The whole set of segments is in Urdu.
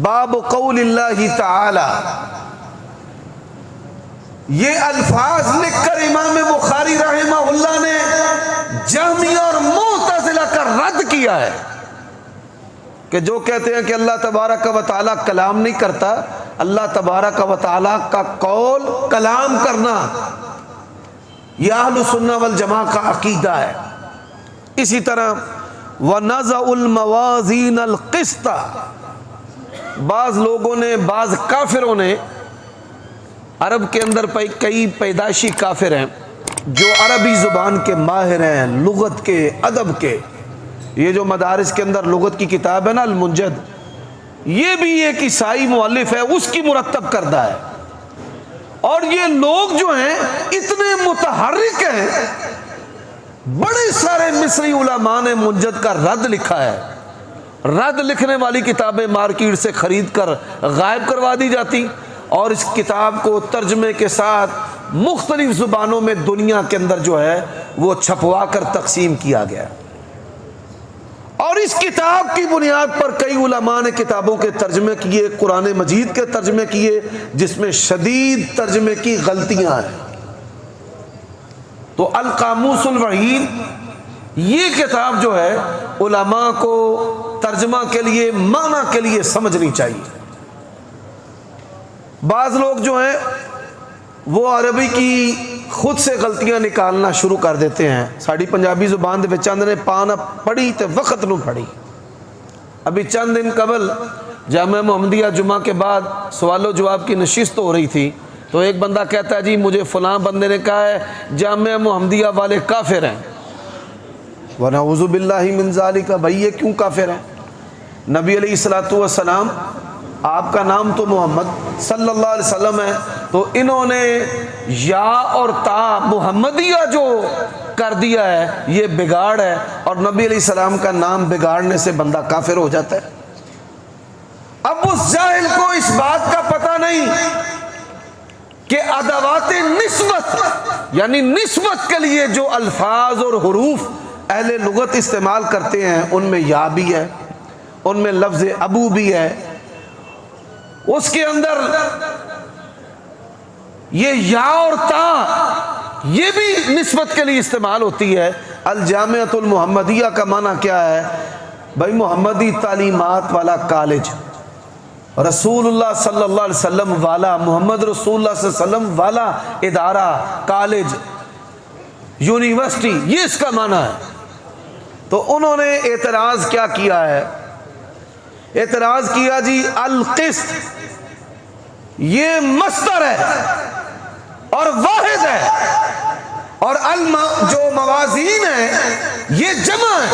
باب قول اللہ تعالی، یہ الفاظ لکھ کر امام بخاری رحمہ اللہ نے جہمیہ اور معتزلہ کا رد کیا ہے کہ جو کہتے ہیں کہ اللہ تبارک و تعالی کلام نہیں کرتا، اللہ تبارک و تعالی کا قول کلام کرنا یہ اہل سنہ والجماعہ کا عقیدہ ہے۔ اسی طرح وَنَزَعُ الْمَوَازِينَ الْقِسْطَ، بعض لوگوں نے، بعض کافروں نے، عرب کے اندر کئی پیدائشی کافر ہیں جو عربی زبان کے ماہر ہیں، لغت کے، ادب کے۔ یہ جو مدارس کے اندر لغت کی کتاب ہے نا المنجد، یہ بھی ایک عیسائی مؤلف ہے، اس کی مرتب کردہ ہے۔ اور یہ لوگ جو ہیں اتنے متحرک ہیں، بڑے سارے مصری علماء نے منجد کا رد لکھا ہے۔ رد لکھنے والی کتابیں مارکیٹ سے خرید کر غائب کروا دی جاتی، اور اس کتاب کو ترجمے کے ساتھ مختلف زبانوں میں دنیا کے اندر جو ہے وہ چھپوا کر تقسیم کیا گیا۔ اور اس کتاب کی بنیاد پر کئی علماء نے کتابوں کے ترجمے کیے، قرآن مجید کے ترجمے کیے، جس میں شدید ترجمے کی غلطیاں ہیں۔ تو القاموس الوحید یہ کتاب جو ہے علماء کو ترجمہ کے لیے، معنی کے لیے سمجھنی چاہیے۔ بعض لوگ جو ہیں وہ عربی کی خود سے غلطیاں نکالنا شروع کر دیتے ہیں۔ ساڑی پنجابی زبان دے وچ چند نے پانا پڑھی تے وقت نو پڑھی۔ ابھی چند دن قبل جامعہ محمدیہ جمعہ کے بعد سوال و جواب کی نشست ہو رہی تھی، تو ایک بندہ کہتا ہے جی مجھے فلاں بندے نے کہا ہے جامعہ محمدیہ والے کافر ہیں۔ وَنَعُوذُ بِاللَّهِ مِنْ ذَلِكَ، بھائی یہ کیوں کافر ہیں؟ نبی علیہ الصلوۃ والسلام، آپ کا نام تو محمد صلی اللہ علیہ وسلم ہے، تو انہوں نے یا اور تا محمدیہ جو کر دیا ہے یہ بگاڑ ہے، اور نبی علیہ السلام کا نام بگاڑنے سے بندہ کافر ہو جاتا ہے۔ اب اس جاہل کو اس بات کا پتہ نہیں کہ ادوات نسبت، یعنی نسبت کے لیے جو الفاظ اور حروف اہل لغت استعمال کرتے ہیں ان میں یا بھی ہے، ان میں لفظ ابو بھی ہے، اس کے اندر یہ یا اور تا یہ بھی نسبت کے لیے استعمال ہوتی ہے۔ الجامعۃ المحمدیہ کا معنی کیا ہے؟ بھائی محمدی تعلیمات والا کالج، رسول اللہ صلی اللہ علیہ وسلم والا، محمد رسول اللہ صلی اللہ علیہ وسلم والا ادارہ، کالج، یونیورسٹی، یہ اس کا معنی ہے۔ تو انہوں نے اعتراض کیا کیا ہے؟ اعتراض کیا جی القسط یہ مصدر ہے اور واحد ہے، اور جو موازین ہے یہ جمع ہے۔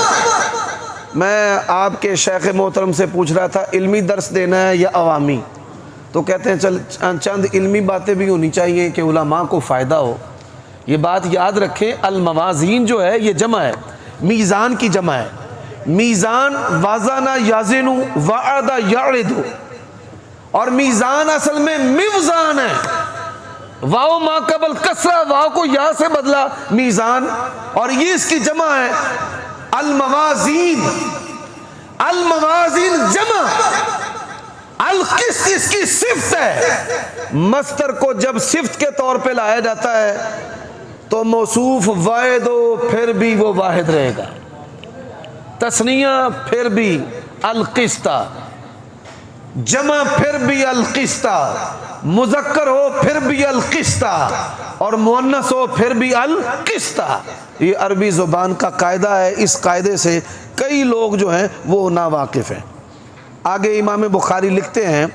میں آپ کے شیخ محترم سے پوچھ رہا تھا علمی درس دینا ہے یا عوامی، تو کہتے ہیں چل چند علمی باتیں بھی ہونی چاہیے کہ علماء کو فائدہ ہو۔ یہ بات یاد رکھیں، الموازین جو ہے یہ جمع ہے، میزان کی جمع ہے۔ میزان وازن یازن وعد یعرد، اور میزان اصل میں میوزان ہے، واو ما قبل کسرہ، واو کو یا سے بدلا میزان، اور یہ اس کی جمع ہے الموازین۔ الموازین جمع، القسط اس کی صفت ہے۔ مصدر کو جب صفت کے طور پہ لایا جاتا ہے تو موصوف واحد ہو پھر بھی وہ واحد رہے گا، تثنیہ پھر بھی القسطہ، جمع پھر بھی القسطہ، مذکر ہو پھر بھی القسطہ، اور مؤنث ہو پھر بھی القسطہ۔ یہ عربی زبان کا قاعدہ ہے، اس قاعدے سے کئی لوگ جو ہیں وہ ناواقف ہیں۔ آگے امام بخاری لکھتے ہیں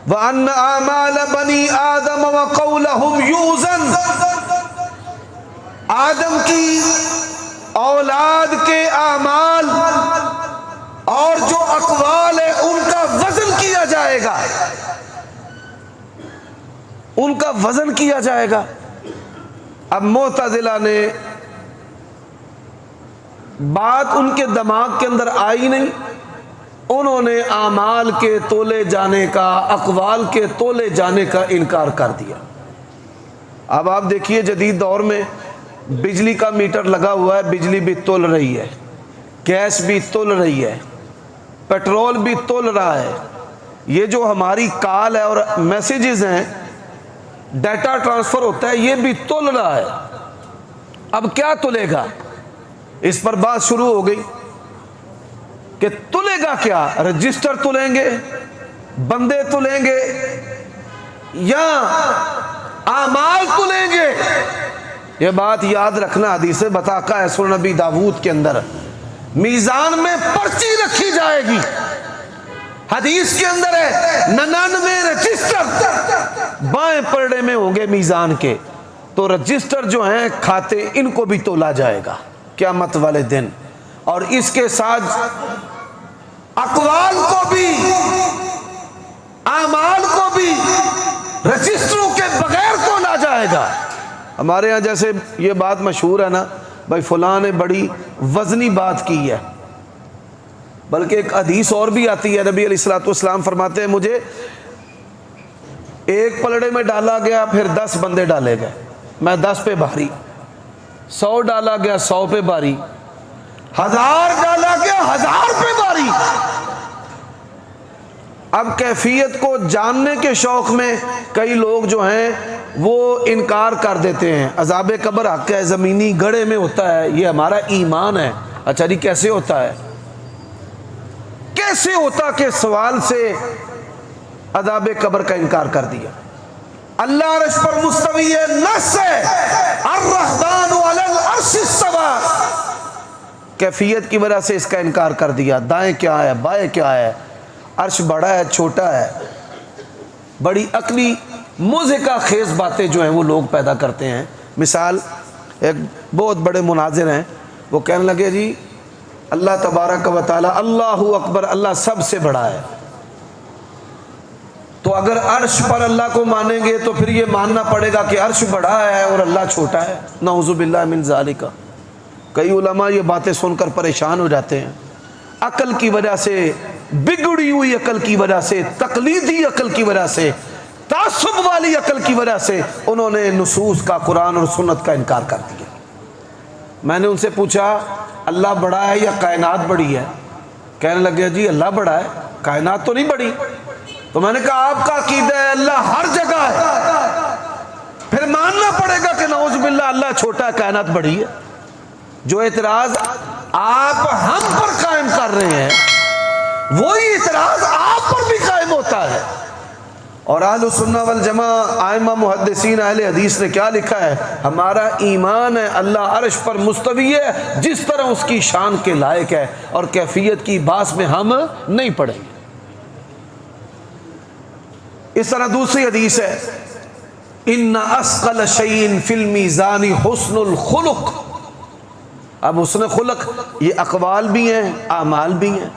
وَأَنَّ أَعْمَالَ بَنِي آدَمَ وَقَوْلَهُمْ يُوزَنْ، آدم کی اولاد کے اعمال اور جو اقوال ہے ان کا وزن کیا جائے گا، ان کا وزن کیا جائے گا۔ اب معتزلہ نے بات ان کے دماغ کے اندر آئی نہیں، انہوں نے اعمال کے تولے جانے کا، اقوال کے تولے جانے کا انکار کر دیا۔ اب آپ دیکھیے جدید دور میں بجلی کا میٹر لگا ہوا ہے، بجلی بھی تول رہی ہے، گیس بھی تول رہی ہے، پیٹرول بھی تول رہا ہے، یہ جو ہماری کال ہے اور میسیجز ہیں، ڈیٹا ٹرانسفر ہوتا ہے، یہ بھی تل رہا ہے۔ اب کیا تلے گا؟ اس پر بات شروع ہو گئی کہ تلے گا کیا؟ رجسٹر تلیں گے، بندے تلیں گے، یا اعمال تلیں گے؟ یہ بات یاد رکھنا، حدیث بطاقہ ہے سنن نبی داؤد کے اندر، میزان میں پرچی رکھی جائے گی۔ حدیث کے اندر ہے 99 رجسٹر بائیں پلڑے میں ہوں گے میزان کے، تو رجسٹر جو ہیں کھاتے، ان کو بھی تولا جائے گا قیامت والے دن، اور اس کے ساتھ اقوال کو بھی، اعمال کو بھی رجسٹروں کے بغیر تولا جائے گا۔ ہمارے ہاں جیسے یہ بات مشہور ہے نا، بھائی فلاں نے بڑی وزنی بات کی ہے، بلکہ ایک حدیث اور بھی آتی ہے، نبی علیہ الصلوۃ والسلام فرماتے ہیں مجھے ایک پلڑے میں ڈالا گیا، پھر 10 بندے ڈالے گئے، میں 10 پہ بھاری، 100 ڈالا گیا 100 پہ بھاری، 1000 ڈالا گیا 1000 پہ بھاری۔ اب کیفیت کو جاننے کے شوق میں کئی لوگ جو ہیں وہ انکار کر دیتے ہیں، عذاب قبر حق ہے، زمینی گڑھے میں ہوتا ہے، یہ ہمارا ایمان ہے۔ اچھا جی کیسے ہوتا ہے؟ کیسے ہوتا کہ سوال سے عذاب قبر کا انکار کر دیا؟ اللہ عرش پر مستوی ہے، نص ہے، الرحمن علی العرش استوی، کیفیت کی وجہ سے اس کا انکار کر دیا۔ دائیں کیا ہے، بائیں کیا ہے، عرش بڑا ہے چھوٹا ہے، بڑی عقلی مضحکہ خیز باتیں جو ہیں وہ لوگ پیدا کرتے ہیں۔ مثال، ایک بہت بڑے مناظر ہیں، وہ کہنے لگے جی اللہ تبارک و تعالی، اللہ اکبر، اللہ سب سے بڑا ہے، تو اگر عرش پر اللہ کو مانیں گے تو پھر یہ ماننا پڑے گا کہ عرش بڑا ہے اور اللہ چھوٹا ہے۔ نعوذ باللہ من ذالک۔ کئی علماء یہ باتیں سن کر پریشان ہو جاتے ہیں، عقل کی وجہ سے، بگڑی ہوئی عقل کی وجہ سے، تقلیدی عقل کی وجہ سے، تعصب والی عقل کی وجہ سے انہوں نے نصوص کا، قرآن اور سنت کا انکار کر دیا۔ میں نے ان سے پوچھا اللہ بڑا ہے یا کائنات بڑی ہے؟ کہنے لگے جی اللہ بڑا ہے، کائنات تو نہیں بڑی۔ تو میں نے کہا آپ کا عقیدہ ہے اللہ ہر جگہ ہے، پھر ماننا پڑے گا کہ نعوذ باللہ اللہ چھوٹا ہے، کائنات بڑی ہے۔ جو اعتراض آپ ہم پر قائم کر رہے ہیں، وہی اعتراض آپ پر بھی قائم ہوتا ہے۔ اور اہل سنہ والجماعہ، ائمہ محدثین اہل حدیث نے کیا لکھا ہے؟ ہمارا ایمان ہے اللہ عرش پر مستوی ہے جس طرح اس کی شان کے لائق ہے، اور کیفیت کی باس میں ہم نہیں پڑیں گے۔ اس طرح دوسری حدیث ہے ان اثقل شیء فی المیزان حسن الخلق۔ اب حسن خلق یہ اقوال بھی ہیں، اعمال بھی ہیں،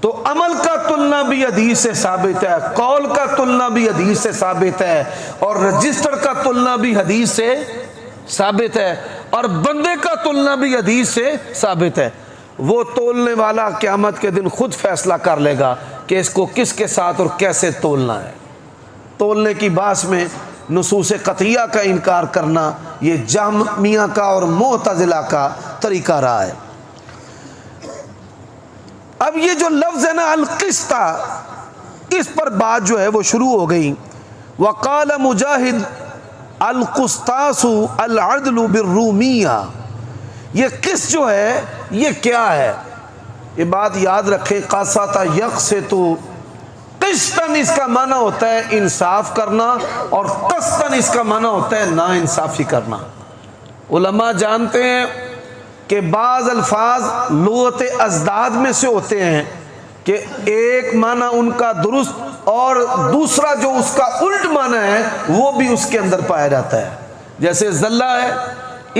تو عمل کا تلنا بھی حدیث سے ثابت ہے، قول کا تلنا بھی حدیث سے ثابت ہے، اور رجسٹر کا تلنا بھی حدیث سے ثابت ہے، اور بندے کا تلنا بھی حدیث سے ثابت ہے۔ وہ تولنے والا قیامت کے دن خود فیصلہ کر لے گا کہ اس کو کس کے ساتھ اور کیسے تولنا ہے۔ تولنے کی باس میں نصوص قطعیہ کا انکار کرنا یہ جہمیہ کا اور معتزلہ کا طریقہ رہا ہے۔ اب یہ جو لفظ ہے نا القسط، اس پر بات جو ہے وہ شروع ہو گئی۔ وقال مجاہد القسطاس العدل بالرومیہ، یہ قسط جو ہے یہ کیا ہے؟ یہ بات یاد رکھیں، قسط یقسط، قسطن اس کا معنی ہوتا ہے انصاف کرنا، اور قسطن اس کا معنی ہوتا ہے نا انصافی کرنا۔ علماء جانتے ہیں کہ بعض الفاظ لغت ازداد میں سے ہوتے ہیں کہ ایک معنی ان کا درست اور دوسرا جو اس کا الٹ معنی ہے وہ بھی اس کے اندر پایا جاتا ہے۔ جیسے زلہ ہے،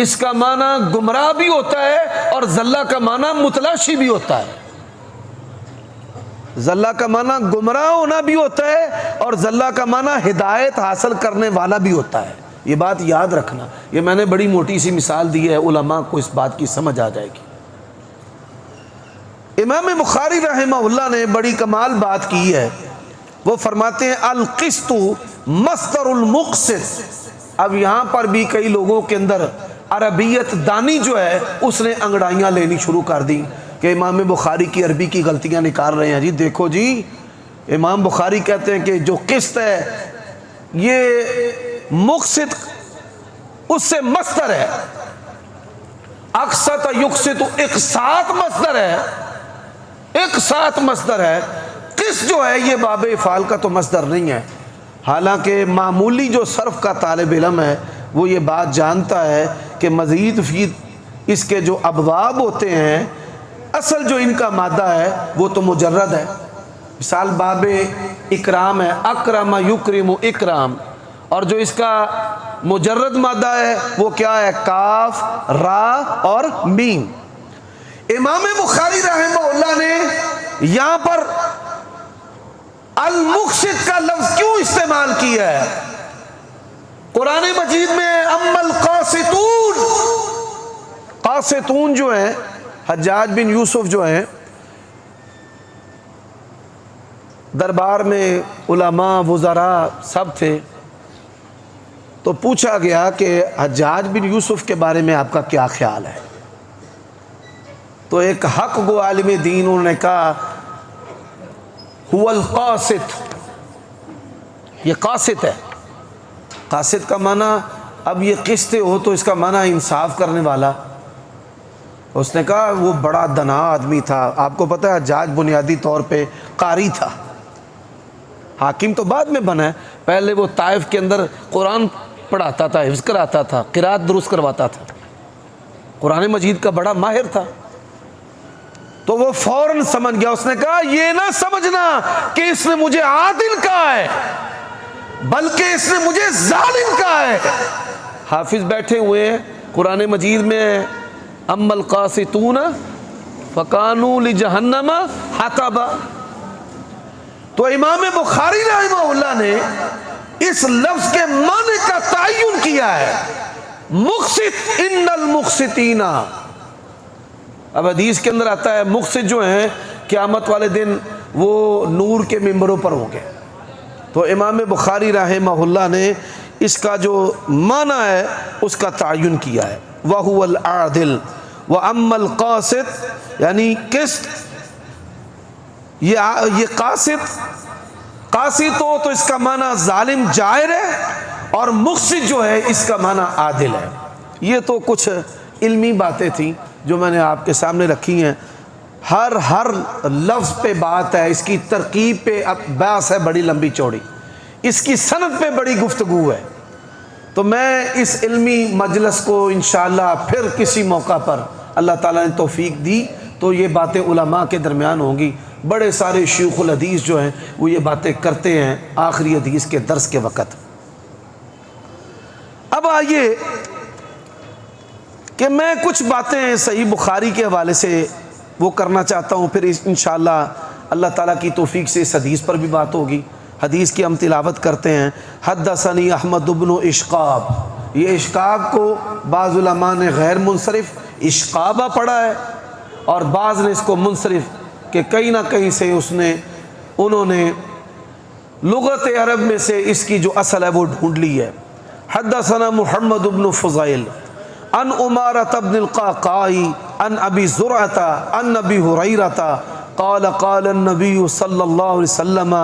اس کا معنی گمراہ بھی ہوتا ہے اور زلہ کا معنی متلاشی بھی ہوتا ہے۔ زلہ کا معنی گمراہ ہونا بھی ہوتا ہے اور زلہ کا معنی ہدایت حاصل کرنے والا بھی ہوتا ہے۔ یہ بات یاد رکھنا، یہ میں نے بڑی موٹی سی مثال دی ہے، علماء کو اس بات کی سمجھ آ جائے گی۔ امام بخاری رحمہ اللہ نے بڑی کمال بات کی ہے، وہ فرماتے ہیں القسط مصدر المقسط۔ اب یہاں پر بھی کئی لوگوں کے اندر عربیت دانی جو ہے اس نے انگڑائیاں لینی شروع کر دی کہ امام بخاری کی عربی کی غلطیاں نکال رہے ہیں۔ جی دیکھو جی امام بخاری کہتے ہیں کہ جو قسط ہے یہ مقسط اس سے مصدر ہے، اقسط یقسط اقساط مصدر ہے، اقساط مصدر ہے، قسط جو ہے یہ باب افعال کا تو مصدر نہیں ہے۔ حالانکہ معمولی جو صرف کا طالب علم ہے وہ یہ بات جانتا ہے کہ مزید فی اس کے جو ابواب ہوتے ہیں اصل جو ان کا مادہ ہے وہ تو مجرد ہے۔ مثال باب اکرام ہے، اکرم یکرم اکرام، اور جو اس کا مجرد مادہ ہے وہ کیا ہے؟ کاف، را اور میم۔ امام بخاری رحمہ اللہ نے یہاں پر المقسط کا لفظ کیوں استعمال کیا ہے؟ قرآن مجید میں اما القاسطون، قاسطون جو ہیں حجاج بن یوسف جو ہیں، دربار میں علماء وزراء سب تھے، تو پوچھا گیا کہ حجاج بن یوسف کے بارے میں آپ کا کیا خیال ہے؟ تو ایک حق گو عالم دین انہوں نے کہا هو القاسط، یہ قاسط ہے۔ قاسط کا معنی، اب یہ قسط ہو تو اس کا معنی انصاف کرنے والا۔ اس نے کہا وہ بڑا دنا آدمی تھا، آپ کو پتہ ہے حجاج بنیادی طور پہ قاری تھا، حاکم تو بعد میں بنا ہے، پہلے وہ طائف کے اندر قرآن پڑھاتا تھا، حفظ کراتا تھا، قرات درست کرواتا تھا، قرآن مجید کا بڑا ماہر تھا۔ تو وہ فوراً سمجھ گیا، اس نے کہا یہ نہ سمجھنا کہ اس نے مجھے عادل کہا ہے بلکہ اس نے مجھے ظالم کہا ہے۔ حافظ بیٹھے ہوئے ہیں، قرآن مجید میں اما القاسطون فکانوا لجہنم حطبا، تو امام بخاری رحمہ اللہ نے اس لفظ کے معنی کا تعین کیا ہے، مقسط ان المقسطین۔ اب حدیث کے اندر آتا ہے مقسط جو ہیں قیامت والے دن وہ نور کے ممبروں پر ہوں گے، تو امام بخاری رحمہ اللہ نے اس کا جو معنی ہے اس کا تعین کیا ہے، وَهُوَ الْعَادِلُ وَأَمَّا الْقَاسِطُ، یعنی قسط، یہ قاسط ہو تو اس کا معنی ظالم جائر ہے، اور مقسط جو ہے اس کا معنی عادل ہے۔ یہ تو کچھ علمی باتیں تھیں جو میں نے آپ کے سامنے رکھی ہیں، ہر لفظ پہ بات ہے، اس کی ترکیب پہ بحث ہے بڑی لمبی چوڑی، اس کی سند پہ بڑی گفتگو ہے۔ تو میں اس علمی مجلس کو انشاءاللہ پھر کسی موقع پر اللہ تعالیٰ نے توفیق دی تو یہ باتیں علماء کے درمیان ہوں گی۔ بڑے سارے شیوخ الحدیث جو ہیں وہ یہ باتیں کرتے ہیں آخری حدیث کے درس کے وقت۔ اب آئیے کہ میں کچھ باتیں صحیح بخاری کے حوالے سے وہ کرنا چاہتا ہوں، پھر انشاءاللہ اللہ تعالیٰ کی توفیق سے اس حدیث پر بھی بات ہوگی۔ حدیث کی ہم تلاوت کرتے ہیں، حدثنی احمد بن اشقاب، یہ اشقاب کو بعض علماء نے غیر منصرف اشقابہ پڑھا ہے، اور بعض نے اس کو منصرف کہ کہیں نہ کہیں سے انہوں نے لغت عرب میں سے اس کی جو اصل ہے وہ ڈھونڈ لی ہے۔ حدثنا محمد بن فضیل عن عمارۃ بن القعقاع عن ابی زرعۃ عن ابی ہریرۃ قال قال النبی صلی اللہ علیہ وسلم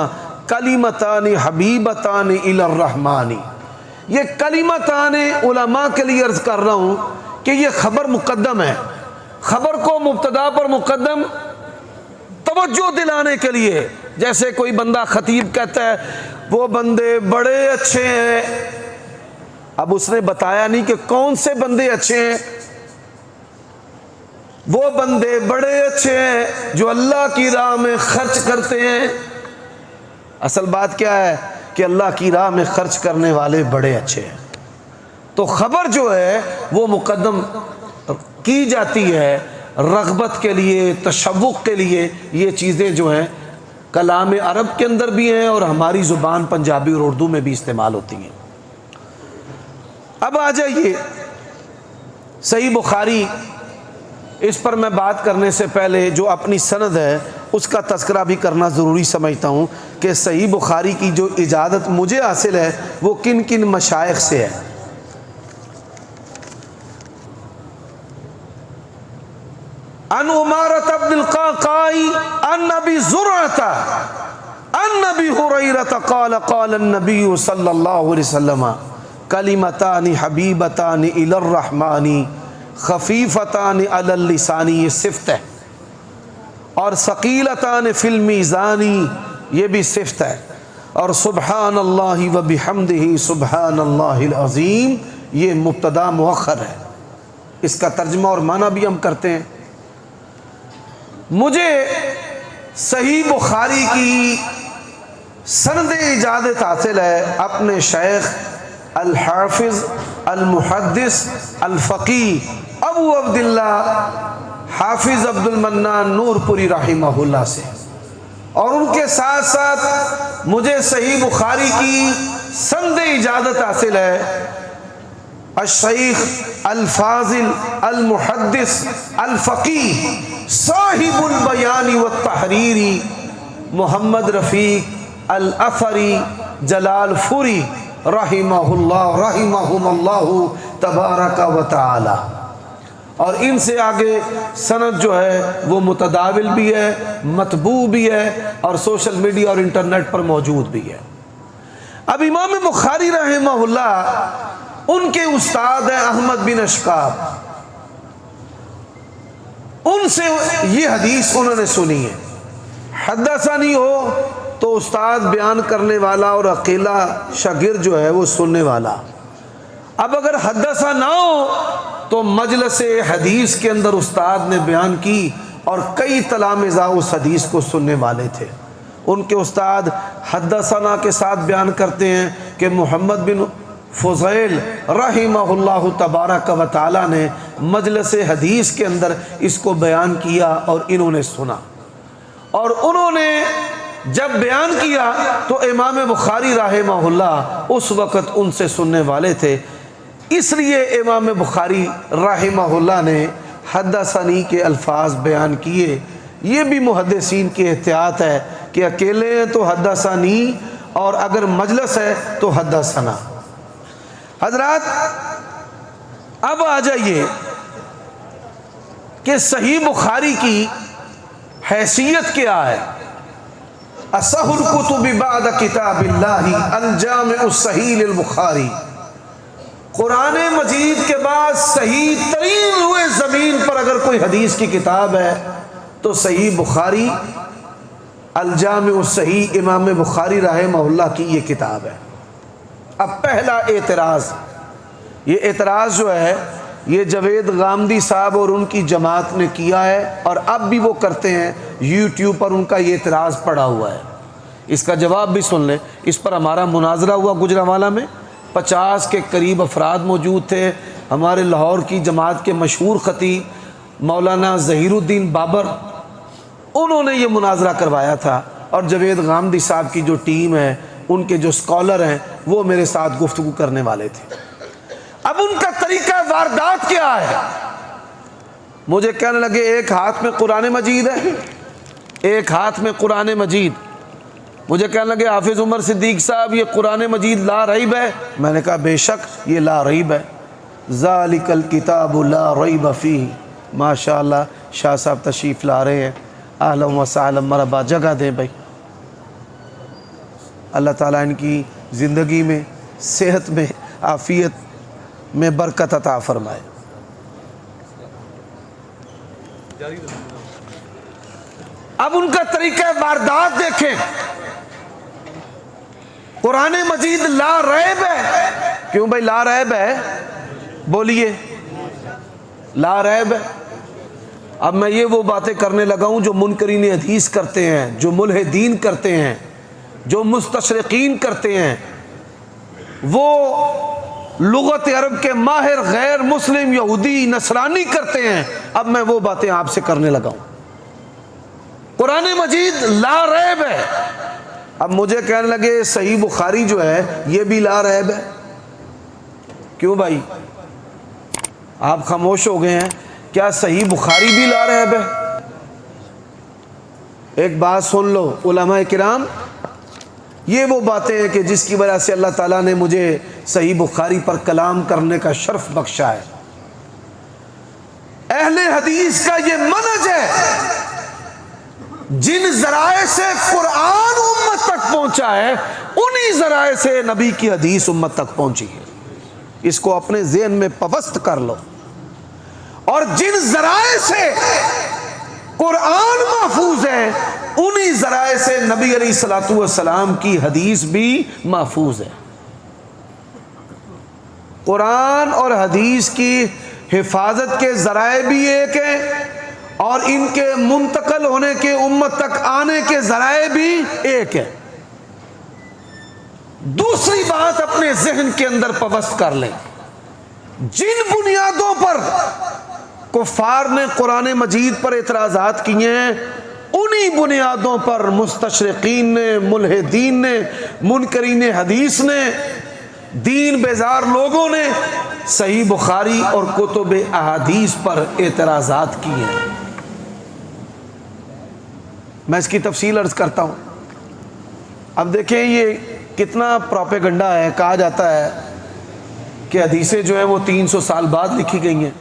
کلمتان حبیبتان الی الرحمن۔ یہ کلمتان علماء کے لیے عرض کر رہا ہوں کہ یہ خبر مقدم ہے، خبر کو مبتدا پر مقدم توجہ دلانے کے لیے، جیسے کوئی بندہ خطیب کہتا ہے وہ بندے بڑے اچھے ہیں، اب اس نے بتایا نہیں کہ کون سے بندے اچھے ہیں، وہ بندے بڑے اچھے ہیں جو اللہ کی راہ میں خرچ کرتے ہیں۔ اصل بات کیا ہے کہ اللہ کی راہ میں خرچ کرنے والے بڑے اچھے ہیں، تو خبر جو ہے وہ مقدم کی جاتی ہے رغبت کے لیے، تشوق کے لیے۔ یہ چیزیں جو ہیں کلام عرب کے اندر بھی ہیں اور ہماری زبان پنجابی اور اردو میں بھی استعمال ہوتی ہیں۔ اب آ جائیے صحیح بخاری، اس پر میں بات کرنے سے پہلے جو اپنی سند ہے اس کا تذکرہ بھی کرنا ضروری سمجھتا ہوں کہ صحیح بخاری کی جو اجازت مجھے حاصل ہے وہ کن کن مشائخ سے ہے۔ عن عمارۃ بن القعقاع عن ابی زرعۃ عن ابی ہریرہ قال قال النبی صلی اللہ علیہ وسلم کلمتان حبیبتان الی الرحمن خفیفتان علی اللسان، یہ صفت ہے، اور ثقیلتان فی المیزان، یہ بھی صفت ہے، اور سبحان اللہ و بحمدہ سبحان اللہ العظیم، یہ مبتدا مؤخر ہے۔ اس کا ترجمہ اور معنی بھی ہم کرتے ہیں۔ مجھے صحیح بخاری کی سند اجازت حاصل ہے اپنے شیخ الحافظ المحدث الفقیہ ابو عبداللہ حافظ عبد المنان نور پوری رحمہ اللہ سے، اور ان کے ساتھ ساتھ مجھے صحیح بخاری کی سند اجازت حاصل ہے الشیخ الفاضل المحدث الفقیہ صاحب البیان والتحریر محمد رفیق الاثری جلال پوری رحمہ اللہ رحمہم اللہ تبارک و تعالی، اور ان سے آگے سند جو ہے وہ متداول بھی ہے، مطبوع بھی ہے، اور سوشل میڈیا اور انٹرنیٹ پر موجود بھی ہے۔ اب امام بخاری رحمہ اللہ، ان کے استاد ہیں احمد بن اشکاب، ان سے یہ حدیث انہوں نے سنی ہے۔ حدثنی ہو تو استاد بیان کرنے والا اور اکیلا شاگرد جو ہے وہ سننے والا، اب اگر حدثہ نہ ہو تو مجلس حدیث کے اندر استاد نے بیان کی، اور کئی تلامذہ اس حدیث کو سننے والے تھے۔ ان کے استاد حدثنا کے ساتھ بیان کرتے ہیں کہ محمد بن فضیل رحمہ اللہ تبارک و تعالی نے مجلس حدیث کے اندر اس کو بیان کیا اور انہوں نے سنا، اور انہوں نے جب بیان کیا تو امام بخاری رحمہ اللہ اس وقت ان سے سننے والے تھے، اس لیے امام بخاری رحمہ اللہ نے حدثنی کے الفاظ بیان کیے۔ یہ بھی محدثین کی احتیاط ہے کہ اکیلے ہیں تو حدثنی، اور اگر مجلس ہے تو حدثنا۔ حضرات اب آ جائیے کہ صحیح بخاری کی حیثیت کیا ہے۔ اصح الکتب بعد کتاب اللہ الجامع الصحیح للبخاری، قرآن مجید کے بعد صحیح ترین ہوئے زمین پر اگر کوئی حدیث کی کتاب ہے تو صحیح بخاری الجامع الصحیح امام بخاری رحمہ اللہ کی یہ کتاب ہے۔ اب پہلا اعتراض، یہ اعتراض جو ہے یہ جاوید غامدی صاحب اور ان کی جماعت نے کیا ہے، اور اب بھی وہ کرتے ہیں، یوٹیوب پر ان کا یہ اعتراض پڑا ہوا ہے۔ اس کا جواب بھی سن لیں۔ اس پر ہمارا مناظرہ ہوا گجرانوالہ میں، 50 کے قریب افراد موجود تھے۔ ہمارے لاہور کی جماعت کے مشہور خطیب مولانا ظہیر الدین بابر، انہوں نے یہ مناظرہ کروایا تھا، اور جاوید غامدی صاحب کی جو ٹیم ہے، ان کے جو اسکالر ہیں، وہ میرے ساتھ گفتگو کرنے والے تھے۔ اب ان کا طریقہ واردات کیا ہے؟ مجھے کہنے لگے ایک ہاتھ میں قرآن مجید ہے، ایک ہاتھ میں قرآن مجید۔ مجھے کہنے لگے حافظ عمر صدیق صاحب یہ قرآن مجید لا ریب ہے؟ میں نے کہا بے شک یہ لا ریب ہے، ذالک الکتاب لا ریب فیہ۔ ماشاءاللہ شاہ صاحب تشریف لا رہے ہیں، اہلا و سہلا، مرحبا، جگہ دیں بھائی۔ اللہ تعالیٰ ان کی زندگی میں، صحت میں، عافیت میں برکت عطا فرمائے۔ اب ان کا طریقہ واردات دیکھیں۔ قرآن مجید لا ریب ہے، کیوں بھائی لا ریب ہے؟ بولیے لا ریب ہے۔ اب میں یہ وہ باتیں کرنے لگا ہوں جو منکرین حدیث کرتے ہیں، جو ملحدین کرتے ہیں، جو مستشرقین کرتے ہیں، وہ لغت عرب کے ماہر غیر مسلم یہودی نصرانی کرتے ہیں۔ اب میں وہ باتیں آپ سے کرنے لگا ہوں۔ قرآن مجید لا ریب ہے۔ اب مجھے کہنے لگے صحیح بخاری جو ہے یہ بھی لا ریب ہے۔ کیوں بھائی آپ خاموش ہو گئے ہیں؟ کیا صحیح بخاری بھی لا ریب ہے؟ ایک بات سن لو علماء کرام، یہ وہ باتیں ہیں کہ جس کی وجہ سے اللہ تعالیٰ نے مجھے صحیح بخاری پر کلام کرنے کا شرف بخشا ہے۔ اہل حدیث کا یہ منہج ہے جن ذرائع سے قرآن امت تک پہنچا ہے انہی ذرائع سے نبی کی حدیث امت تک پہنچی ہے. اس کو اپنے ذہن میں پوست کر لو. اور جن ذرائع سے قرآن محفوظ ہے انہی ذرائع سے نبی علیہ الصلوۃ والسلام کی حدیث بھی محفوظ ہے. قرآن اور حدیث کی حفاظت کے ذرائع بھی ایک ہیں اور ان کے منتقل ہونے کے امت تک آنے کے ذرائع بھی ایک ہیں. دوسری بات اپنے ذہن کے اندر پوست کر لیں. جن بنیادوں پر کفار نے قرآن مجید پر اعتراضات کیے ہیں انہی بنیادوں پر مستشرقین نے، ملحدین نے، منکرین حدیث نے، دین بیزار لوگوں نے صحیح بخاری اور کتب احادیث پر اعتراضات کیے ہیں. میں اس کی تفصیل عرض کرتا ہوں. اب دیکھیں یہ کتنا پروپیگنڈا ہے. کہا جاتا ہے کہ حدیثیں جو ہیں وہ 300 سال بعد لکھی گئی ہیں.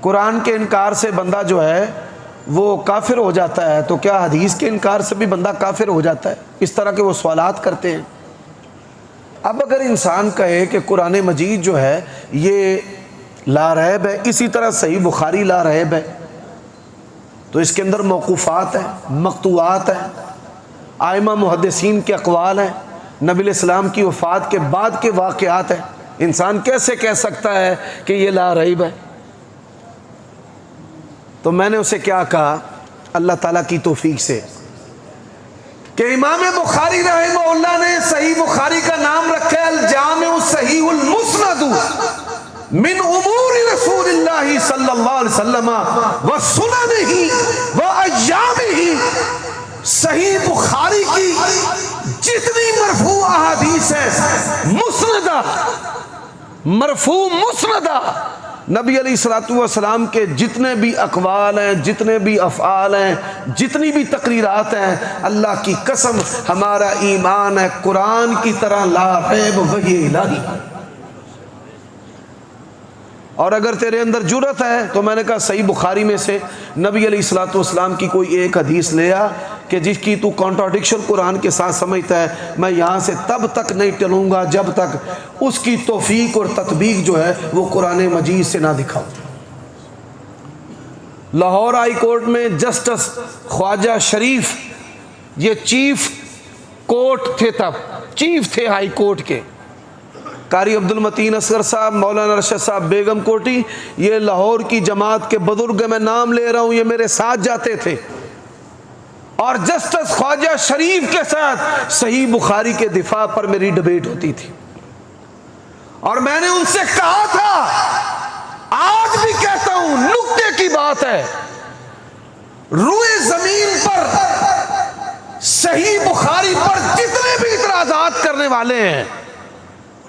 قرآن کے انکار سے بندہ جو ہے وہ کافر ہو جاتا ہے، تو کیا حدیث کے انکار سے بھی بندہ کافر ہو جاتا ہے؟ اس طرح کے وہ سوالات کرتے ہیں. اب اگر انسان کہے کہ قرآن مجید جو ہے یہ لا ریب ہے، اسی طرح صحیح بخاری لا ریب ہے، تو اس کے اندر موقوفات ہیں، مقطوعات ہیں، ائمہ محدثین کے اقوال ہیں، نبی علیہ السلام کی وفات کے بعد کے واقعات ہیں. انسان کیسے کہہ سکتا ہے کہ یہ لا ریب ہے؟ تو میں نے اسے کیا کہا اللہ تعالیٰ کی توفیق سے کہ امام بخاری رحمہ اللہ نے صحیح بخاری کا نام رکھا ہے الجامع الصحیح المسند من امور رسول اللہ صلی اللہ علیہ وسلم وسننہ وایامہ. صحیح بخاری کی جتنی مرفوع احادیث ہیں مسندہ، مرفوع مسندہ، نبی علیہ الصلوۃ والسلام کے جتنے بھی اقوال ہیں، جتنے بھی افعال ہیں، جتنی بھی تقریرات ہیں، اللہ کی قسم ہمارا ایمان ہے قرآن کی طرح لا ریب وحی الہی. اور اگر تیرے اندر جرت ہے تو میں نے کہا صحیح بخاری میں سے نبی علیہ الصلوۃ والسلام کی کوئی ایک حدیث لے آ کہ جس کی تو کانٹراڈکشن قرآن کے ساتھ سمجھتا ہے. میں یہاں سے تب تک نہیں ٹلوں گا جب تک اس کی توفیق اور تطبیق جو ہے وہ قرآن مجید سے نہ دکھاؤ. لاہور ہائی کورٹ میں جسٹس خواجہ شریف، یہ چیف کورٹ تھے، تب چیف تھے ہائی کورٹ کے، قاری عبد المتین اصغر صاحب، مولانا ارشد صاحب بیگم کوٹی، یہ لاہور کی جماعت کے بزرگ، میں نام لے رہا ہوں، یہ میرے ساتھ جاتے تھے. اور جسٹس خواجہ شریف کے ساتھ صحیح بخاری کے دفاع پر میری ڈبیٹ ہوتی تھی. اور میں نے ان سے کہا تھا، آج بھی کہتا ہوں، نکتے کی بات ہے، روئے زمین پر صحیح بخاری پر جتنے بھی اعتراضات کرنے والے ہیں،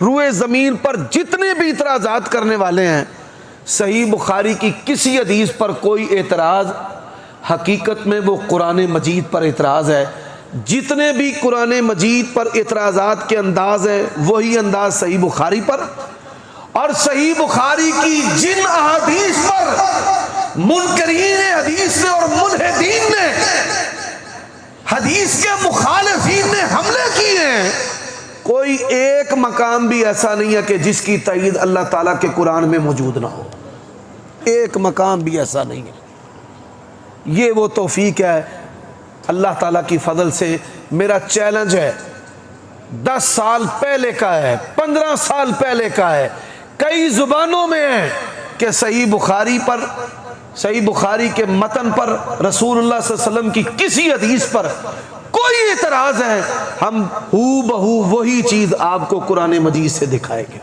روئے زمین پر جتنے بھی اعتراضات کرنے والے ہیں، صحیح بخاری کی کسی حدیث پر کوئی اعتراض، حقیقت میں وہ قرآن مجید پر اعتراض ہے. جتنے بھی قرآن مجید پر اعتراضات کے انداز ہے وہی انداز صحیح بخاری پر. اور صحیح بخاری کی جن احادیث پر منکرین حدیث نے اور ملحدین نے، حدیث کے مخالفین نے حملے کیے ہیں، کوئی ایک مقام بھی ایسا نہیں ہے کہ جس کی تائید اللہ تعالیٰ کے قرآن میں موجود نہ ہو. ایک مقام بھی ایسا نہیں ہے. یہ وہ توفیق ہے اللہ تعالیٰ کی فضل سے. میرا چیلنج ہے، 10 سال پہلے کا ہے، 15 سال پہلے کا ہے، کئی زبانوں میں ہے کہ صحیح بخاری پر، صحیح بخاری کے متن پر، رسول اللہ صلی اللہ علیہ وسلم کی کسی حدیث پر کوئی اعتراض ہے، ہم ہو بہو وہی چیز آپ کو قرآن مجید سے دکھائیں گے،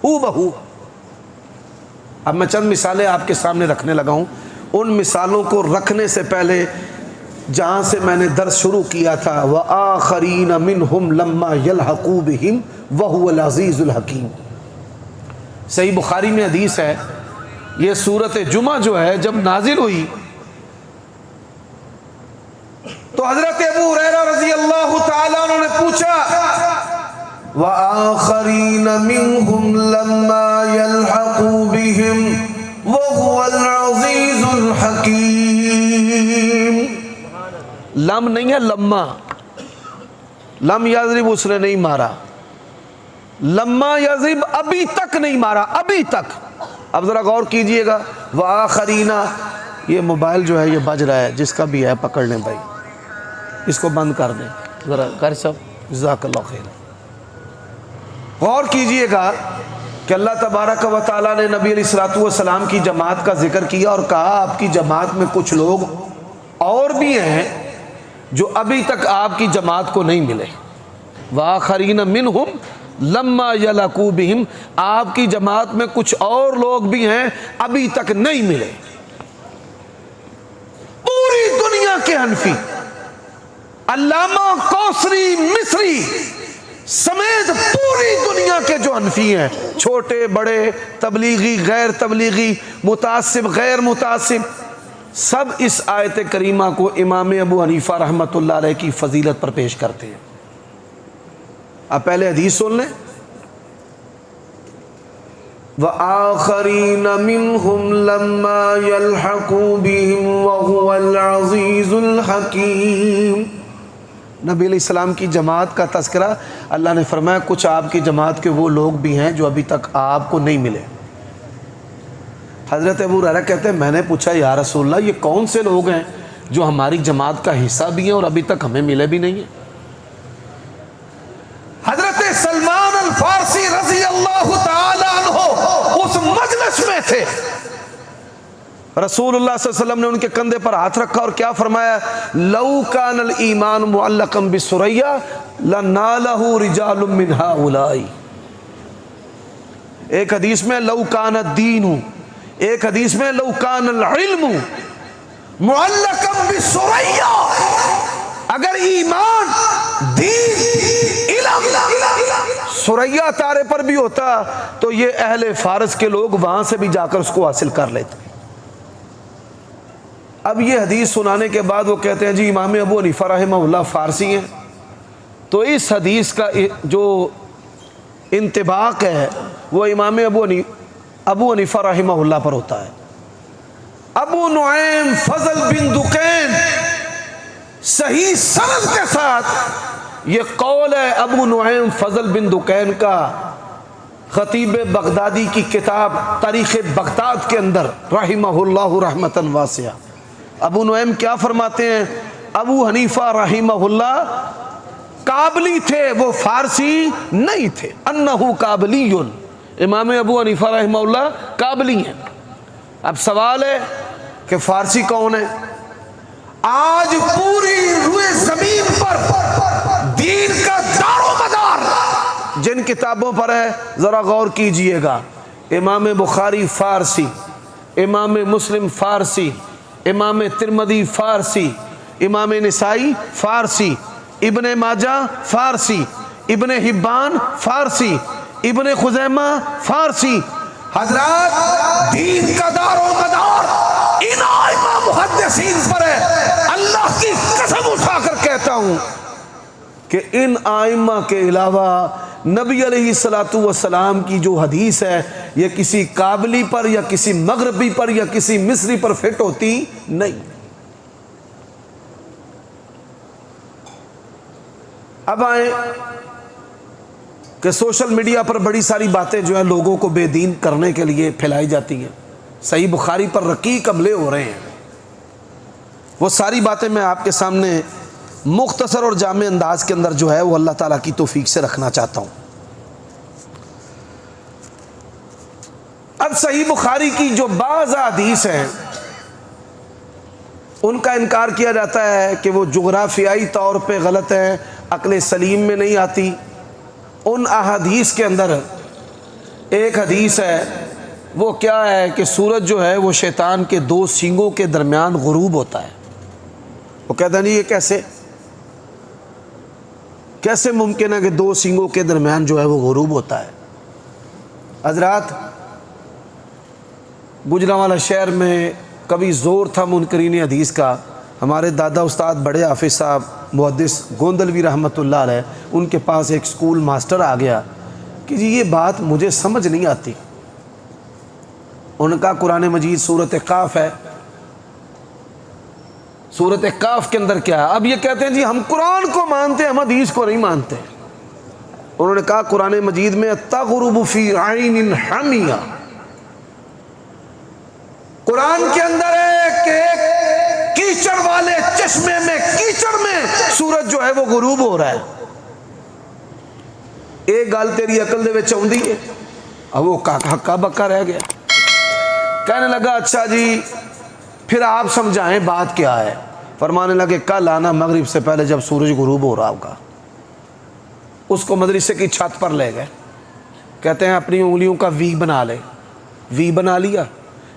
ہو بہو. اب میں چند مثالیں آپ کے سامنے رکھنے لگا ہوں. ان مثالوں کو رکھنے سے پہلے جہاں سے میں نے درس شروع کیا تھا، وَآخَرِينَ مِنْهُمْ لَمَّا يَلْحَقُوا بِهِمْ وَهُوَ الْعَزِيزُ الْحَكِيمُ. صحیح بخاری میں حدیث ہے، یہ سورۃ جمعہ جو ہے جب نازل ہوئی تو حضرت ابو ہریرہ رضی اللہ تعالیٰ عنہ نے پوچھا، وَآخَرِينَ مِنْهُمْ لَمَّا يَلْحَقُوا بِهِمْ وَهُوَ الْعَزِيزُ الْحَكِيمُ. لم نہیں ہے لما، لم یضرب اس نے نہیں مارا، لما یضرب ابھی تک نہیں مارا، ابھی تک۔ اب ذرا غور کیجئے گا، وآخرین، یہ موبائل جو ہے یہ بج رہا ہے، جس کا بھی ہے پکڑ لیں بھائی، اس کو بند کر دیں ذرا، قاری صاحب جزاک اللہ خیر۔ غور کیجئے گا کہ اللہ تبارک و تعالیٰ نے نبی علیہ السلام کی جماعت کا ذکر کیا اور کہا آپ کی جماعت میں کچھ لوگ اور بھی ہیں جو ابھی تک آپ کی جماعت کو نہیں ملے۔ وآخرین منہم لما یلقوا بہم، آپ کی جماعت میں کچھ اور لوگ بھی ہیں ابھی تک نہیں ملے۔ پوری دنیا کے حنفی، علامہ کوثری مصری سمیت پوری دنیا کے جو حنفی ہیں، چھوٹے بڑے، تبلیغی غیر تبلیغی، متعصب غیر متعصب، سب اس آیت کریمہ کو امام ابو حنیفہ رحمۃ اللہ علیہ کی فضیلت پر پیش کرتے ہیں۔ اب پہلے حدیث سن لیں، وآخرین منہم لما یلحقوا بہم وہو العزیز الحکیم۔ نبی علیہ السلام کی جماعت کا تذکرہ اللہ نے فرمایا کچھ آپ کی جماعت کے وہ لوگ بھی ہیں جو ابھی تک آپ کو نہیں ملے۔ حضرت ابو ہریرہ کہتے ہیں میں نے پوچھا یا رسول اللہ یہ کون سے لوگ ہیں جو ہماری جماعت کا حصہ بھی ہیں اور ابھی تک ہمیں ملے بھی نہیں ہیں؟ حضرت سلمان الفارسی رضی اللہ تعالی عنہ اس مجلس میں تھے، رسول اللہ صلی اللہ علیہ وسلم نے ان کے کندھے پر ہاتھ رکھا اور کیا فرمایا؟ لو کان الایمان معلقا بسریا لنالہ رجال من ہؤلاء۔ ایک حدیث میں لو کان الدین، ایک حدیث میں لو کان العلم معلقا بسریا، اگر ایمان دین علم سریا تارے پر بھی ہوتا تو یہ اہل فارس کے لوگ وہاں سے بھی جا کر اس کو حاصل کر لیتے۔ اب یہ حدیث سنانے کے بعد وہ کہتے ہیں جی امام ابو حنیفہ رحمہ اللہ فارسی ہیں، تو اس حدیث کا جو انطباق ہے وہ امام ابو حنیفہ رحمہ اللہ پر ہوتا ہے۔ ابو نعیم فضل بن دکین صحیح سند کے ساتھ یہ قول ہے ابو نعیم فضل بن دکین کا، خطیب بغدادی کی کتاب تاریخ بغداد کے اندر رحمہ اللہ رحمتا واسعہ۔ ابو نعیم کیا فرماتے ہیں؟ ابو حنیفہ رحمہ اللہ کابلی تھے، وہ فارسی نہیں تھے، انہو کابلی، امام ابو حنیفہ رحمہ اللہ کابلی ہیں۔ اب سوال ہے کہ فارسی کون ہے؟ آج پوری روئے زمین پر دین کا دار و مدار جن کتابوں پر ہے ذرا غور کیجئے گا، امام بخاری فارسی، امام مسلم فارسی، امام ترمذی فارسی، امام نسائی فارسی، ابن ماجہ فارسی، ابن حبان فارسی، ابن خزیمہ فارسی۔ حضرات دین کا دار و مدار ان ائمہ محدثین پر ہے۔ اللہ کی قسم اٹھا کر کہتا ہوں کہ ان ائمہ کے علاوہ نبی علیہ السلام کی جو حدیث ہے یہ کسی کابلی پر یا کسی مغربی پر یا کسی مصری پر فٹ ہوتی نہیں۔ اب آئیں کہ سوشل میڈیا پر بڑی ساری باتیں جو ہیں لوگوں کو بے دین کرنے کے لیے پھیلائی جاتی ہیں، صحیح بخاری پر رقیق حملے ہو رہے ہیں، وہ ساری باتیں میں آپ کے سامنے مختصر اور جامع انداز کے اندر جو ہے وہ اللہ تعالیٰ کی توفیق سے رکھنا چاہتا ہوں۔ اب صحیح بخاری کی جو بعض حدیث ہیں ان کا انکار کیا جاتا ہے کہ وہ جغرافیائی طور پہ غلط ہیں، عقل سلیم میں نہیں آتی۔ ان احادیث کے اندر ایک حدیث ہے، وہ کیا ہے کہ سورج جو ہے وہ شیطان کے دو سینگوں کے درمیان غروب ہوتا ہے۔ وہ کہتا نہیں یہ کیسے ممکن ہے کہ دو سینگوں کے درمیان جو ہے وہ غروب ہوتا ہے؟ حضرات گجرانوالہ شہر میں کبھی زور تھا منکرین حدیث کا، ہمارے دادا استاد بڑے حافظ صاحب محدث گوندلوی رحمۃ اللہ علیہ، ان کے پاس ایک سکول ماسٹر آ گیا کہ جی یہ بات مجھے سمجھ نہیں آتی۔ ان کا قرآن مجید سورۃ قاف ہے، سورۃ کاف کے اندر کیا ہے؟ اب یہ کہتے ہیں جی ہم قرآن کو مانتے ہیں، ہم حدیث کو نہیں مانتے۔ انہوں نے کہا قرآن مجید میں تغرب فی عین حمیہ، قرآن کے اندر ہے کہ ایک کیچڑ والے چشمے میں، کیچڑ میں سورج جو ہے وہ غروب ہو رہا ہے۔ ایک گل تیری عقل دے وچ آوندی ہے؟ اب وہ ہکا بکا رہ گیا۔ کہنے لگا اچھا جی پھر آپ سمجھائیں بات کیا ہے۔ فرمانے لگے کل آنا مغرب سے پہلے جب سورج غروب ہو رہا ہوگا۔ اس کو مدرسے کی چھت پر لے گئے، کہتے ہیں اپنی انگلیوں کا وی بنا لے، وی بنا لیا،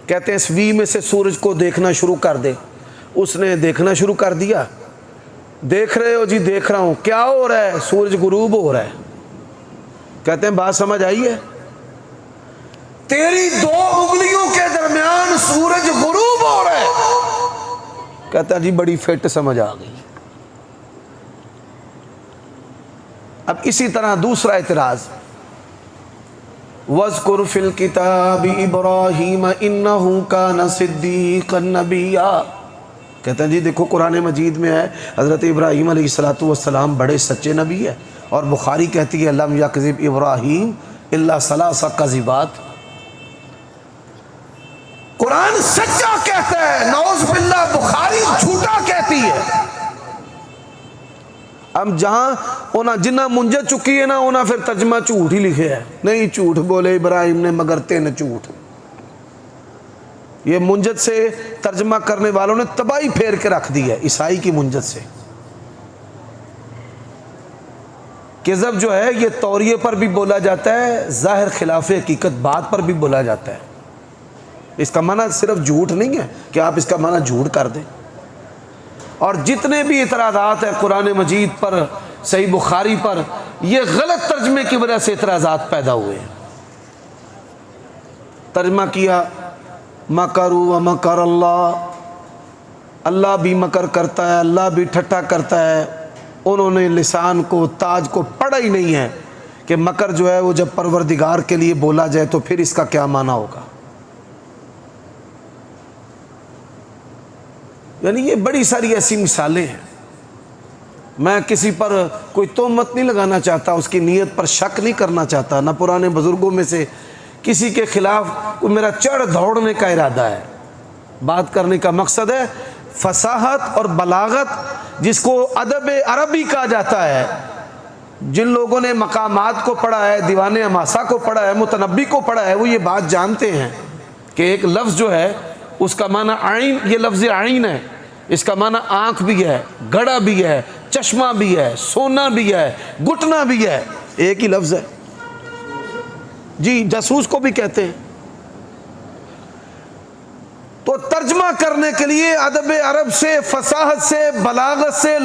کہتے ہیں اس وی میں سے سورج کو دیکھنا شروع کر دے۔ اس نے دیکھنا شروع کر دیا۔ دیکھ رہے ہو جی؟ دیکھ رہا ہوں۔ کیا ہو رہا ہے؟ سورج غروب ہو رہا ہے۔ کہتے ہیں بات سمجھ آئی ہے؟ تیری دو انگلیوں کے درمیان سورج غروب ہو رہا ہے۔ کہتا ہے جی بڑی فٹ سمجھ آ گئی۔ اب اسی طرح دوسرا اعتراض، وَاذْكُرْ فِي الْكِتَابِ إِبْرَاهِيمَ إِنَّهُ كَانَ صِدِّيقًا نَبِيًّا۔ کہتے ہیں جی دیکھو قرآن مجید میں ہے حضرت ابراہیم علیہ السلام بڑے سچے نبی ہے، اور بخاری کہتی ہے لم یکذب ابراہیم الا ثلاث کذبات۔ قرآن سچا کہتا ہے، نعوذ باللہ بخاری جھوٹا کہتی ہے۔ اب جہاں اونا جنہ منجد چکی ہے نا، اونا پھر ترجمہ جھوٹ ہی لکھے ہے، نہیں جھوٹ بولے ابراہیم نے مگر تین جھوٹ۔ یہ منجد سے ترجمہ کرنے والوں نے تباہی پھیر کے رکھ دی ہے عیسائی کی منجد سے۔ کذب جو ہے یہ توریے پر بھی بولا جاتا ہے، ظاہر خلاف حقیقت بات پر بھی بولا جاتا ہے۔ اس کا معنی صرف جھوٹ نہیں ہے کہ آپ اس کا معنی جھوٹ کر دیں۔ اور جتنے بھی اعتراضات ہیں قرآن مجید پر، صحیح بخاری پر، یہ غلط ترجمے کی وجہ سے اعتراضات پیدا ہوئے ہیں۔ ترجمہ کیا مکروا ومکر اللہ، اللہ بھی مکر کرتا ہے، اللہ بھی ٹھٹھا کرتا ہے۔ انہوں نے لسان کو، تاج کو پڑھا ہی نہیں ہے کہ مکر جو ہے وہ جب پروردگار کے لیے بولا جائے تو پھر اس کا کیا معنی ہوگا۔ یعنی یہ بڑی ساری ایسی مثالیں ہیں۔ میں کسی پر کوئی تہمت نہیں لگانا چاہتا، اس کی نیت پر شک نہیں کرنا چاہتا، نہ پرانے بزرگوں میں سے کسی کے خلاف کوئی میرا چڑھ دوڑنے کا ارادہ ہے۔ بات کرنے کا مقصد ہے فصاحت اور بلاغت، جس کو ادب عربی کہا جاتا ہے۔ جن لوگوں نے مقامات کو پڑھا ہے، دیوان حماسہ کو پڑھا ہے، متنبی کو پڑھا ہے، وہ یہ بات جانتے ہیں کہ ایک لفظ جو ہے اس کا معنی عین، یہ لفظ عین ہے، اس کا معنی آنکھ بھی ہے، گڑا بھی ہے، چشمہ بھی ہے، سونا بھی ہے، گھٹنا بھی ہے، ایک ہی لفظ ہے جی، جاسوس کو بھی کہتے ہیں۔ تو ترجمہ کرنے کے لیے ادب عرب سے، فصاحت سے، بلاغت سے،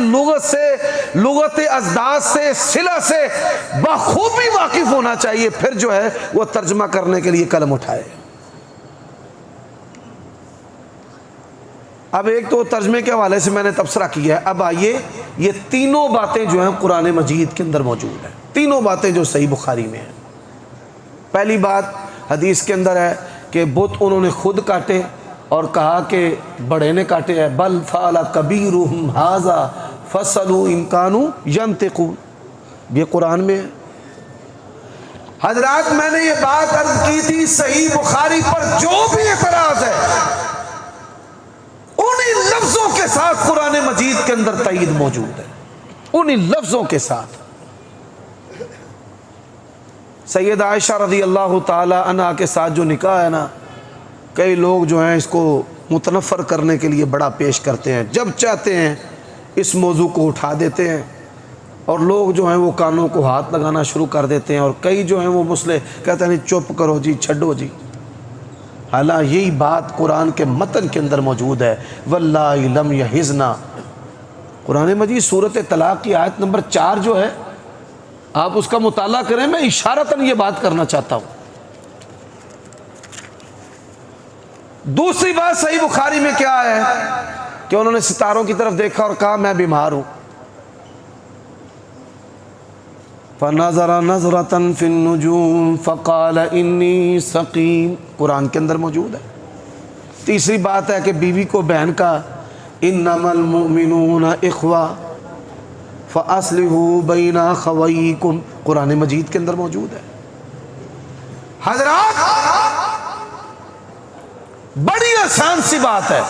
لغت ازداد سے، صلہ سے بخوبی واقف ہونا چاہیے، پھر جو ہے وہ ترجمہ کرنے کے لیے قلم اٹھائے۔ اب ایک تو ترجمے کے حوالے سے میں نے تبصرہ کیا ہے، اب آئیے یہ تینوں باتیں جو ہیں قرآن مجید کے اندر موجود ہیں، تینوں باتیں جو صحیح بخاری میں ہیں۔ پہلی بات حدیث کے اندر ہے کہ بت انہوں نے خود کاٹے اور کہا کہ بڑے نے کاٹے ہیں، بل فعل کبیرہم ھذا فاسألوا ان کانوا ینطقون، یہ قرآن میں ہے۔ حضرات میں نے یہ بات عرض کی تھی، صحیح بخاری پر جو بھی اعتراض ہے انہی لفظوں کے ساتھ قرآن مجید کے اندر تائید موجود ہے، انہی لفظوں کے ساتھ۔ سید عائشہ رضی اللہ تعالی عنہا کے ساتھ جو نکاح ہے نا، کئی لوگ جو ہیں اس کو متنفر کرنے کے لیے بڑا پیش کرتے ہیں، جب چاہتے ہیں اس موضوع کو اٹھا دیتے ہیں، اور لوگ جو ہیں وہ کانوں کو ہاتھ لگانا شروع کر دیتے ہیں، اور کئی جو ہیں وہ مسئلے کہتے ہیں نہیں چپ کرو جی، چھڈو جی۔ حالانکہ یہی بات قرآن کے متن کے اندر موجود ہے، واللہ لم یحزنا، قرآن مجید سورۃ طلاق کی آیت نمبر 4 جو ہے، آپ اس کا مطالعہ کریں، میں اشارتاً یہ بات کرنا چاہتا ہوں۔ دوسری بات صحیح بخاری میں کیا ہے کہ انہوں نے ستاروں کی طرف دیکھا اور کہا میں بیمار ہوں، فَنَظَرَ نَظْرَةً فِي النُّجُومِ فَقَالَ إِنِّي سَقِيمٌ، قرآن کے اندر موجود ہے۔ تیسری بات ہے کہ بیوی کو بہن کا انما المؤمنون اخوہ فاصلحوا بین اخویکم، قرآن مجید کے اندر موجود ہے۔ حضرات بڑی آسان سی بات ہے،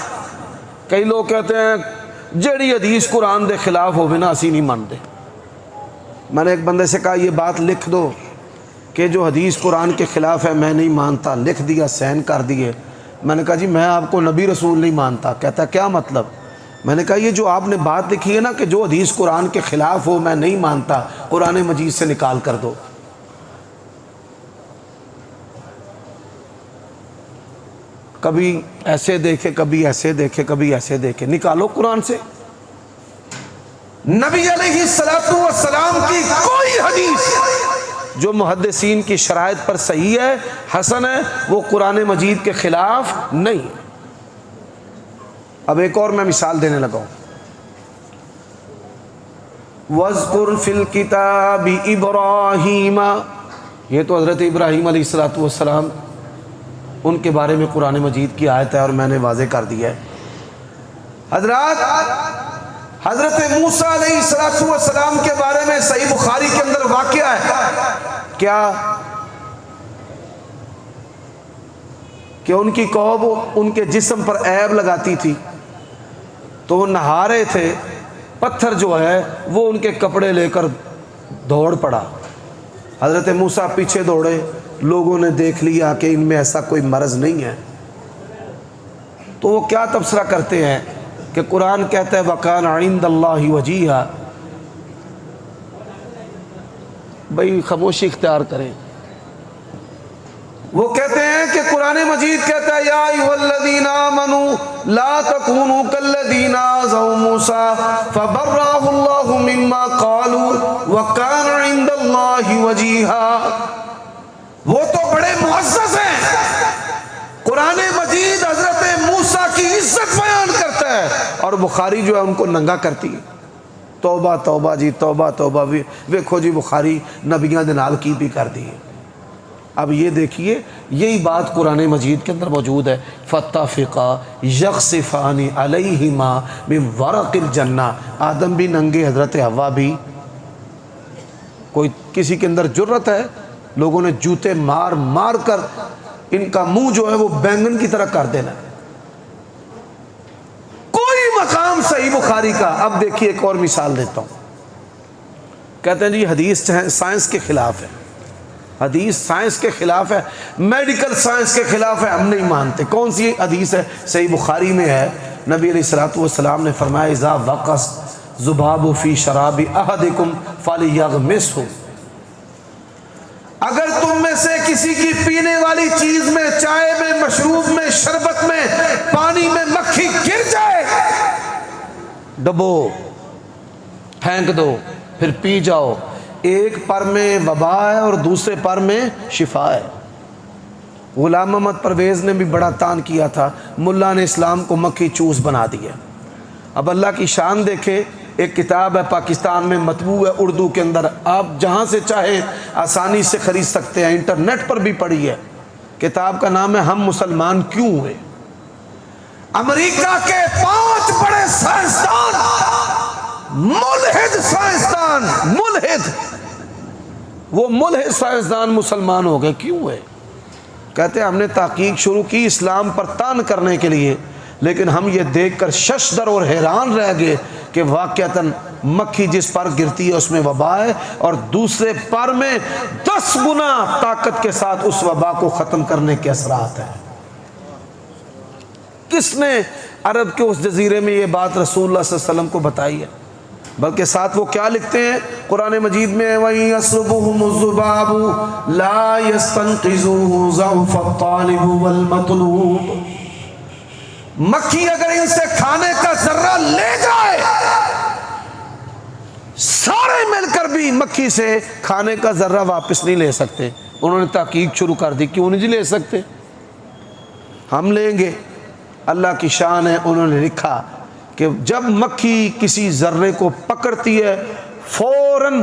کئی لوگ کہتے ہیں جڑی حدیث قرآن دے خلاف ہوئے نا اسی نہیں مانتے۔ میں نے ایک بندے سے کہا یہ بات لکھ دو کہ جو حدیث قرآن کے خلاف ہے میں نہیں مانتا، لکھ دیا، سین کر دیے۔ میں نے کہا جی میں آپ کو نبی رسول نہیں مانتا۔ کہتا کیا مطلب؟ میں نے کہا یہ جو آپ نے بات لکھی ہے نا کہ جو حدیث قرآن کے خلاف ہو میں نہیں مانتا، قرآن مجید سے نکال کر دو۔ کبھی ایسے دیکھے، کبھی ایسے دیکھے، کبھی ایسے دیکھے، نکالو قرآن سے۔ نبی علیہ السلام کی کوئی حدیث جو محدثین کی شرائط پر صحیح ہے، حسن ہے، وہ قرآن مجید کے خلاف نہیں۔ اب ایک اور میں مثال دینے لگا ہوں۔ وَاذْكُرْ فِي الْكِتَابِ إِبْرَاهِيمَ، یہ تو حضرت ابراہیم علیہ السلام ان کے بارے میں قرآن مجید کی آیت ہے اور میں نے واضح کر دیا ہے۔ حضرات حضرت موسیٰ علیہ السلام کے بارے میں صحیح بخاری کے اندر واقعہ ہے کیا کہ ان کی قوم ان کے جسم پر عیب لگاتی تھی تو وہ نہا رہے تھے، پتھر جو ہے وہ ان کے کپڑے لے کر دوڑ پڑا۔ حضرت موسیٰ پیچھے دوڑے، لوگوں نے دیکھ لیا کہ ان میں ایسا کوئی مرض نہیں ہے، تو وہ کیا تبصرہ کرتے ہیں کہ قرآن کہتا ہے وَكَانَ عِندَ اللَّهِ وَجِيهًا۔ بھئی خاموشی اختیار کریں۔ وہ کہتے ہیں کہ قرآن مجید کہتا ہے یا ایھا الذین آمنوا لا تکونوا کالذین آذوا موسیٰ فبرأہ اللہ مما قالوا وکان عند اللہ وجیہا۔ وہ تو بڑے معزز ہیں، قرآن مجید حضرت موسیٰ کی عزت بیان کرتا ہے اور بخاری جو ہے ان کو ننگا کرتی ہے۔ توبہ توبہ جی، توبہ توبہ، ویکھو جی بخاری نبیاں دے نال کی بھی کر دی ہے۔ اب یہ دیکھیے یہی بات قرآن مجید کے اندر موجود ہے، فَاتَّفِقَا يَخْصِفَانِ عَلَيْهِمَا مِنْ وَرَقِ الْجَنَّةِ۔ آدم بھی ننگے، حضرت حوا بھی۔ کوئی کسی کے اندر جرت ہے؟ لوگوں نے جوتے مار مار کر ان کا منہ جو ہے وہ بینگن کی طرح کر دینا۔ کوئی مقام صحیح بخاری کا۔ اب دیکھیے ایک اور مثال دیتا ہوں۔ کہتے ہیں جی حدیث سائنس کے خلاف ہے، حدیث سائنس کے خلاف ہے، میڈیکل سائنس کے خلاف ہے، ہم نہیں مانتے۔ کون سی حدیث ہے؟ صحیح بخاری میں ہے، نبی علیہ السلام نے فرمایا اذا وقص ذباب فی شراب احدکم فلیغمسہ۔ اگر تم میں سے کسی کی پینے والی چیز میں، چائے میں، مشروب میں، شربت میں، پانی میں مکھی گر جائے، ڈبو، پھینک دو، پھر پی جاؤ۔ ایک پر میں وبا ہے اور دوسرے پر میں شفا ہے۔ غلام محمد پرویز نے بھی بڑا تان کیا تھا، ملا نے اسلام کو مکھی چوس بنا دیا۔ اب اللہ کی شان دیکھے، ایک کتاب ہے پاکستان میں مطبوع ہے اردو کے اندر، آپ جہاں سے چاہیں آسانی سے خرید سکتے ہیں، انٹرنیٹ پر بھی پڑھی ہے۔ کتاب کا نام ہے ہم مسلمان کیوں ہوئے۔ امریکہ کے 5 بڑے سائنسدان، ملحد سائنسدان، ملحد، وہ ملحد سائنسدان مسلمان ہو گئے، کیوں ہوئے؟ کہتے ہیں ہم نے تحقیق شروع کی اسلام پر تان کرنے کے لیے، لیکن ہم یہ دیکھ کر ششدر اور حیران رہ گئے کہ واقعتاً مکھی جس پر گرتی ہے اس میں وبا ہے اور دوسرے پر میں 10 گنا طاقت کے ساتھ اس وبا کو ختم کرنے کے اثرات ہیں۔ کس نے عرب کے اس جزیرے میں یہ بات رسول اللہ صلی اللہ علیہ وسلم کو بتائی ہے؟ بلکہ ساتھ وہ کیا لکھتے ہیں قرآن مجید میں وَإِن يَسْلُبْهُمُ الذُّبَابُ لَا يَسْتَنْقِذُوهُ ضَعْفَ الطَّالِبُ وَالْمَطْلُوبُ۔ مکھی اگر ان سے کھانے کا ذرہ لے جائے، سارے مل کر بھی مکھی سے کھانے کا ذرہ واپس نہیں لے سکتے۔ انہوں نے تحقیق شروع کر دی، کیوں نہیں لے سکتے؟ ہم لیں گے۔ اللہ کی شان ہے، انہوں نے لکھا کہ جب مکھی کسی ذرے کو پکڑتی ہے فوراً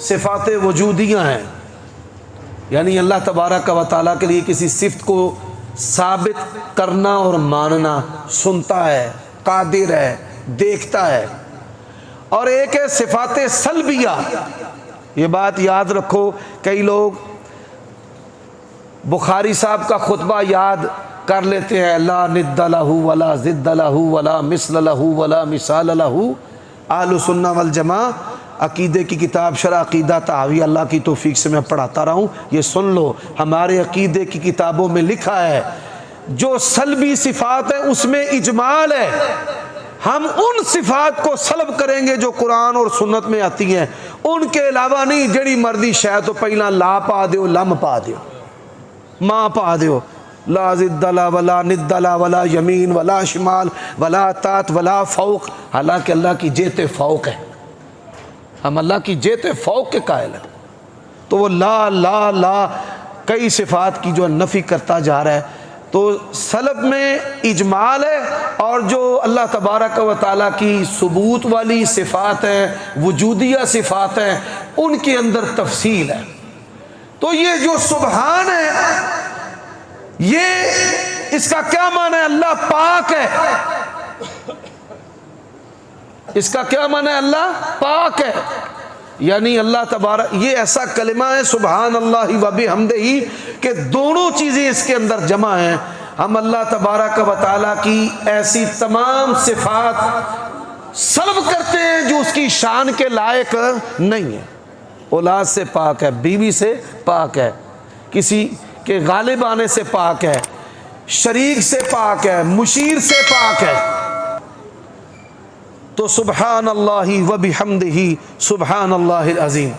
صفات وجودیہ ہیں، یعنی اللہ تبارک و تعالیٰ کے لیے کسی صفت کو ثابت کرنا اور ماننا، سنتا ہے، قادر ہے، دیکھتا ہے۔ اور ایک ہے صفات سلبیہ، یہ بات یاد رکھو، کئی لوگ بخاری صاحب کا خطبہ یاد کر لیتے ہیں، لا ند لہ ولا ضد لہ ولا مثل لہ ولا مثال لہ۔ اہل سنہ والجماعہ عقیدے کی کتاب شرح عقیدہ طحاوی، اللہ کی توفیق سے میں پڑھاتا رہا ہوں، یہ سن لو، ہمارے عقیدے کی کتابوں میں لکھا ہے جو سلبی صفات ہیں اس میں اجمال ہے، ہم ان صفات کو سلب کریں گے جو قرآن اور سنت میں آتی ہیں، ان کے علاوہ نہیں۔ جڑی مردی شاید تو پہلا لا پا دیو، لم پا دیو، ماں پا دیو، لا ضد لا ولا ند لا ولا یمین ولا شمال ولا تحت ولا فوق، حالانکہ اللہ کی جہت فوق ہے، ہم اللہ کی جہت فوق کے قائل ہیں۔ تو وہ لا لا لا کئی صفات کی جو نفی کرتا جا رہا ہے، تو سلب میں اجمال ہے، اور جو اللہ تبارک و تعالیٰ کی ثبوت والی صفات ہیں، وجودیہ صفات ہیں، ان کے اندر تفصیل ہے۔ تو یہ جو سبحان ہے، یہ اس کا کیا معنی ہے؟ اللہ پاک ہے۔ اس کا کیا معنی ہے؟ اللہ پاک ہے، یعنی اللہ تبارک، یہ ایسا کلمہ ہے سبحان اللہ و بحمدہ، کہ دونوں چیزیں اس کے اندر جمع ہیں۔ ہم اللہ تبارک و تعالیٰ کی ایسی تمام صفات سلب کرتے ہیں جو اس کی شان کے لائق نہیں ہے۔ اولاد سے پاک ہے، بیوی سے پاک ہے، کسی کے غالب آنے سے پاک ہے، شریک سے پاک ہے، مشیر سے پاک ہے۔ تو سبحان اللہ و بحمدہ، سبحان اللہ العظیم۔